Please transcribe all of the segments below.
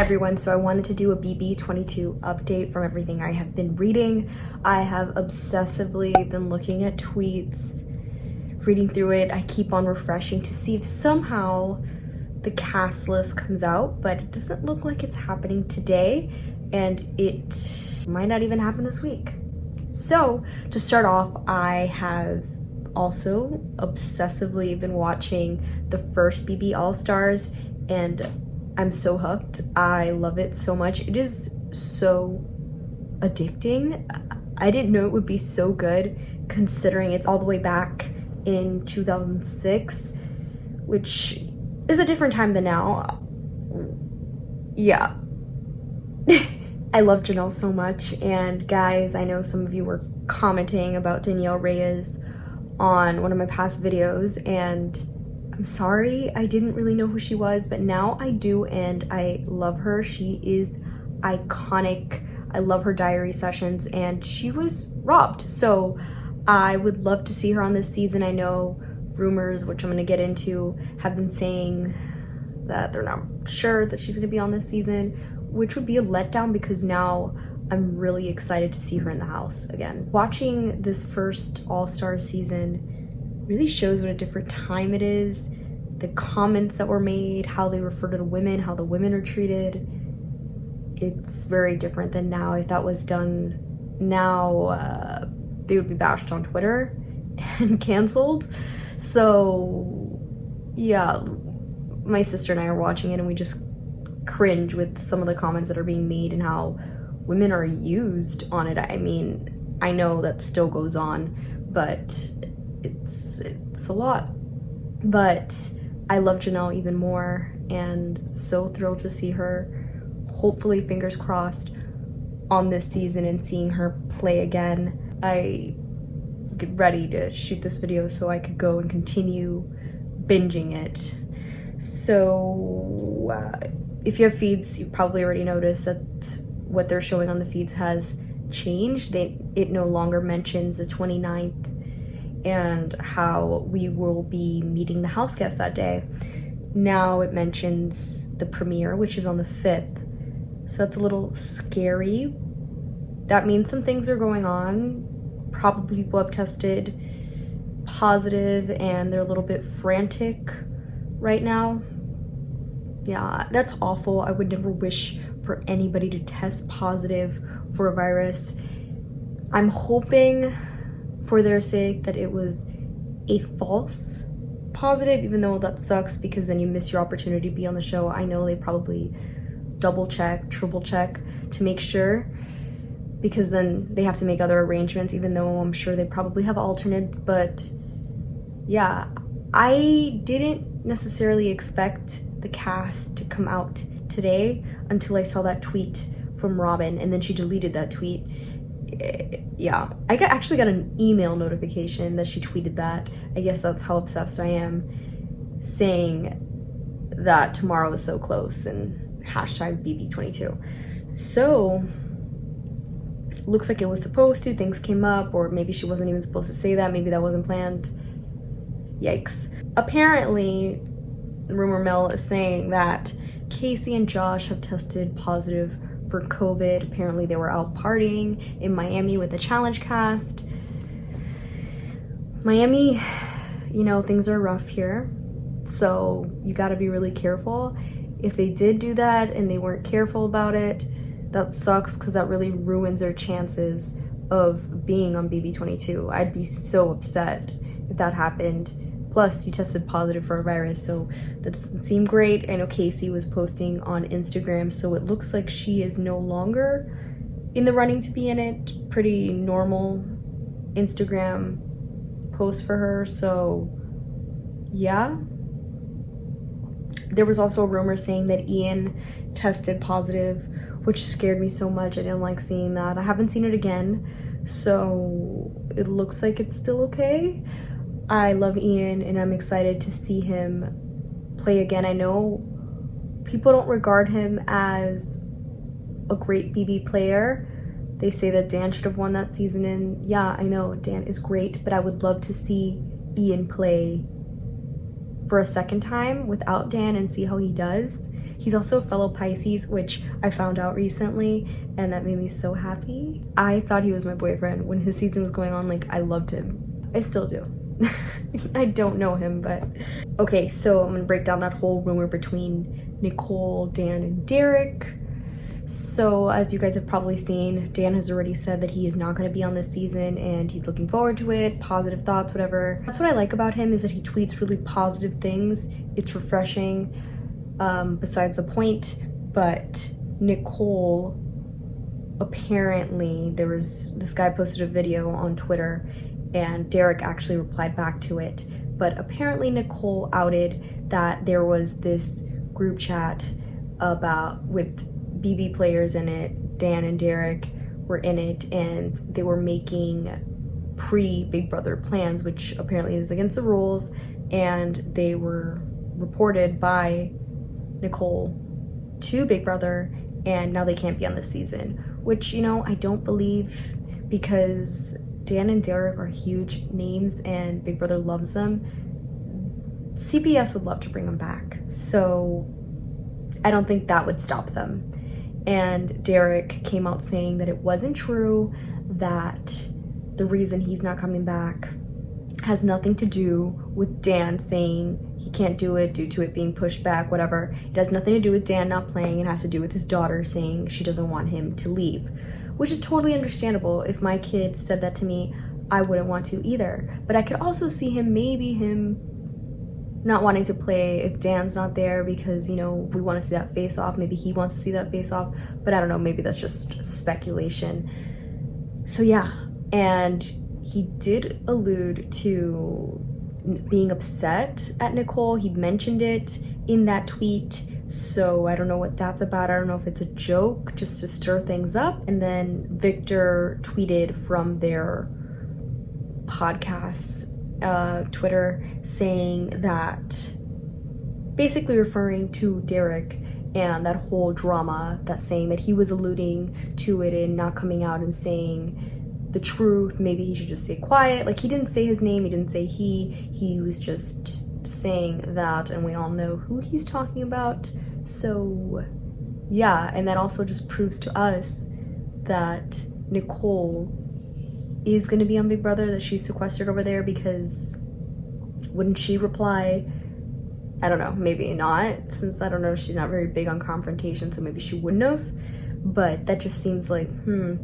everyone, so I wanted to do a BB22 update from everything I have been reading. I have obsessively been looking at tweets, reading through it. I keep on refreshing to see if somehow the cast list comes out, but it doesn't look like it's happening today, and it might not even happen this week. So to start off, I have also obsessively been watching the first BB AllStars, and I'm so hooked. I love it so much. It is so addicting. I didn't know it would be so good considering it's all the way back in 2006, which is a different time than now. Yeah. I love Janelle so much, and guys, I know some of you were commenting about Danielle Reyes on one of my past videos, and I'm sorry, I didn't really know who she was, but now I do, and I love her. She is iconic. I love her diary sessions, and she was robbed. So I would love to see her on this season. I know rumors, which I'm going to get into, have been saying that they're not sure that she's going to be on this season, which would be a letdown because now I'm really excited to see her in the house again. Watching this first All-Star season really shows what a different time it is. The comments that were made, how they refer to the women, how the women are treated. It's very different than now. If that was done now, they would be bashed on Twitter and canceled. So yeah, my sister and I are watching it and we just cringe with some of the comments that are being made and how women are used on it. I mean, I know that still goes on, but it's a lot. But I love Janelle even more, and so thrilled to see her, hopefully fingers crossed, on this season and seeing her play again. I get ready to shoot this video so I could go and continue binging it. So if you have feeds, you've probably already noticed that what they're showing on the feeds has changed. It no longer mentions the 29th and how we will be meeting the house guests that day. Now it mentions the premiere, which is on the 5th. So that's a little scary. That means some things are going on. Probably people have tested positive and they're a little bit frantic right now. Yeah, that's awful. I would never wish for anybody to test positive for a virus. I'm hoping for their sake that it was a false positive, even though that sucks because then you miss your opportunity to be on the show. I know they probably double check, triple check to make sure, because then they have to make other arrangements, even though I'm sure they probably have alternates. But yeah, I didn't necessarily expect the cast to come out today until I saw that tweet from Robin, and then she deleted that tweet. Yeah, I actually got an email notification that she tweeted that. I guess that's how obsessed I am, saying that tomorrow is so close and hashtag BB22. So looks like it was supposed to, things came up, or maybe she wasn't even supposed to say that, maybe that wasn't planned. Yikes. Apparently, the rumor mill is saying that Casey and Josh have tested positive for COVID. Apparently they were out partying in Miami with the challenge cast. Miami, you know, things are rough here, so you gotta be really careful. If they did do that and they weren't careful about it, that sucks because that really ruins their chances of being on BB22. I'd be so upset if that happened. Plus, you tested positive for a virus, so that doesn't seem great. I know Casey was posting on Instagram, so it looks like she is no longer in the running to be in it. Pretty normal Instagram post for her, so yeah. There was also a rumor saying that Ian tested positive, which scared me so much. I didn't like seeing that. I haven't seen it again, so it looks like it's still okay. I love Ian and I'm excited to see him play again. I know people don't regard him as a great BB player. They say that Dan should have won that season, and yeah, I know Dan is great, but I would love to see Ian play for a second time without Dan and see how he does. He's also a fellow Pisces, which I found out recently, and that made me so happy. I thought he was my boyfriend when his season was going on. Like, I loved him. I still do. I don't know him, but okay, so I'm gonna break down that whole rumor between Nicole, Dan, and Derek. So as you guys have probably seen, Dan has already said that he is not going to be on this season and he's looking forward to it, positive thoughts, whatever. That's what I like about him, is that he tweets really positive things. It's refreshing, besides the point. But Nicole, apparently this guy posted a video on Twitter and Derek actually replied back to it. But apparently Nicole outed that there was this group chat with BB players in it. Dan and Derek were in it, and they were making pre-Big Brother plans, which apparently is against the rules, and they were reported by Nicole to Big Brother, and now they can't be on this season, which, you know, I don't believe, because Dan and Derek are huge names and Big Brother loves them. CBS would love to bring them back, so I don't think that would stop them. And Derek came out saying that it wasn't true, that the reason he's not coming back has nothing to do with Dan saying he can't do it due to it being pushed back, whatever. It has nothing to do with Dan not playing. It has to do with his daughter saying she doesn't want him to leave, which is totally understandable. If my kid said that to me, I wouldn't want to either. But I could also see him not wanting to play if Dan's not there, because, you know, we want to see that face off. Maybe he wants to see that face off, but I don't know, maybe that's just speculation. So yeah, and he did allude to being upset at Nicole. He mentioned it in that tweet, so I don't know what that's about. I don't know if it's a joke just to stir things up. And then Victor tweeted from their podcast Twitter saying that, basically referring to Derek and that whole drama, that saying that he was alluding to it and not coming out and saying the truth. Maybe he should just stay quiet. Like, he didn't say his name, he didn't say he was just saying that, and we all know who he's talking about. So yeah, and that also just proves to us that Nicole is going to be on Big Brother, that she's sequestered over there, because wouldn't she reply? I don't know, maybe not, since I don't know, she's not very big on confrontation, so maybe she wouldn't have, but that just seems like,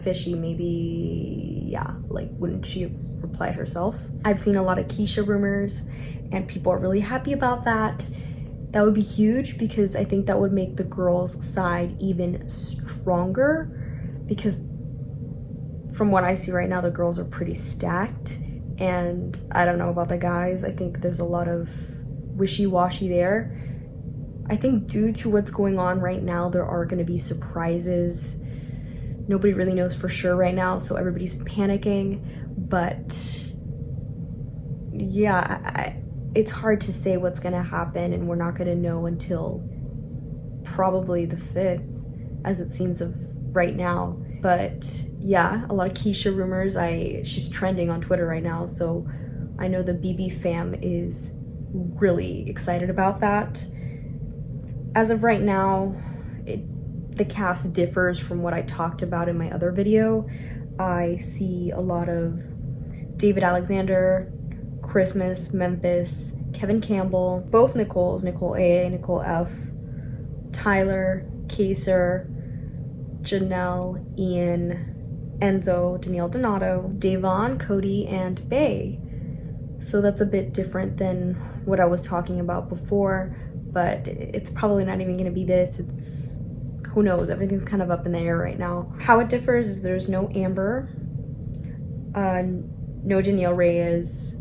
fishy. Maybe, yeah, like, wouldn't she have replied herself? I've seen a lot of Keisha rumors, and people are really happy about that. That would be huge, because I think that would make the girls' side even stronger, because from what I see right now, the girls are pretty stacked, and I don't know about the guys. I think there's a lot of wishy-washy there. I think due to what's going on right now, there are going to be surprises. Nobody really knows for sure right now, so everybody's panicking, but yeah, it's hard to say what's going to happen, and we're not going to know until probably the 5th, as it seems of right now. But yeah, a lot of Keisha rumors. She's trending on Twitter right now, so I know the BB fam is really excited about that. As of right now, the cast differs from what I talked about in my other video. I see a lot of David Alexander, Christmas, Memphis, Kevin Campbell, both Nicoles, Nicole A, Nicole F, Tyler, Kaser, Janelle, Ian, Enzo, Danielle Donato, Davon, Cody, and Bay. So that's a bit different than what I was talking about before, but it's probably not even gonna be this. It's, who knows, everything's kind of up in the air right now. How it differs is there's no Amber, no Danielle Reyes,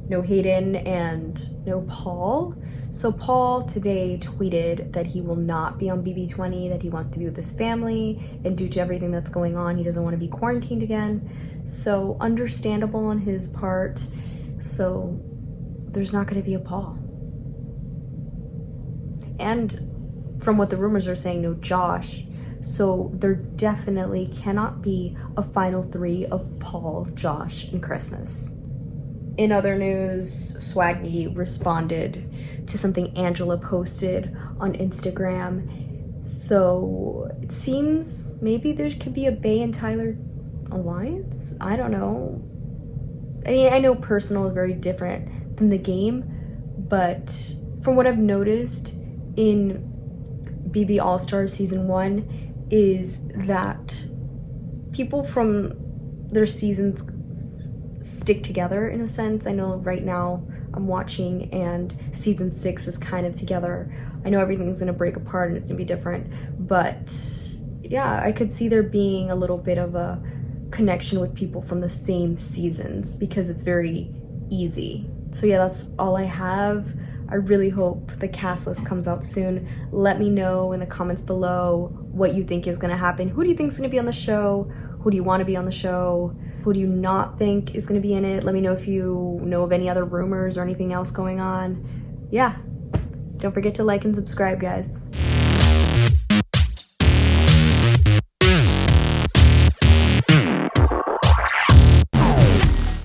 no Hayden, and no Paul. So Paul today tweeted that he will not be on BB20, that he wants to be with his family, and due to everything that's going on, he doesn't want to be quarantined again. So understandable on his part. So there's not going to be a Paul. And from what the rumors are saying, no Josh. So there definitely cannot be a final 3 of Paul, Josh, and Christmas. In other news, Swaggy responded to something Angela posted on Instagram. So it seems maybe there could be a Bae and Tyler alliance? I don't know. I mean, I know personal is very different than the game, but from what I've noticed in BB AllStars Season 1 is that people from their seasons stick together in a sense. I know right now I'm watching and Season 6 is kind of together. I know everything's gonna break apart and it's gonna be different, but yeah, I could see there being a little bit of a connection with people from the same seasons because it's very easy. So yeah, that's all I have. I really hope the cast list comes out soon. Let me know in the comments below what you think is gonna happen. Who do you think is gonna be on the show? Who do you want to be on the show? Who do you not think is gonna be in it? Let me know if you know of any other rumors or anything else going on. Yeah, don't forget to like and subscribe, guys.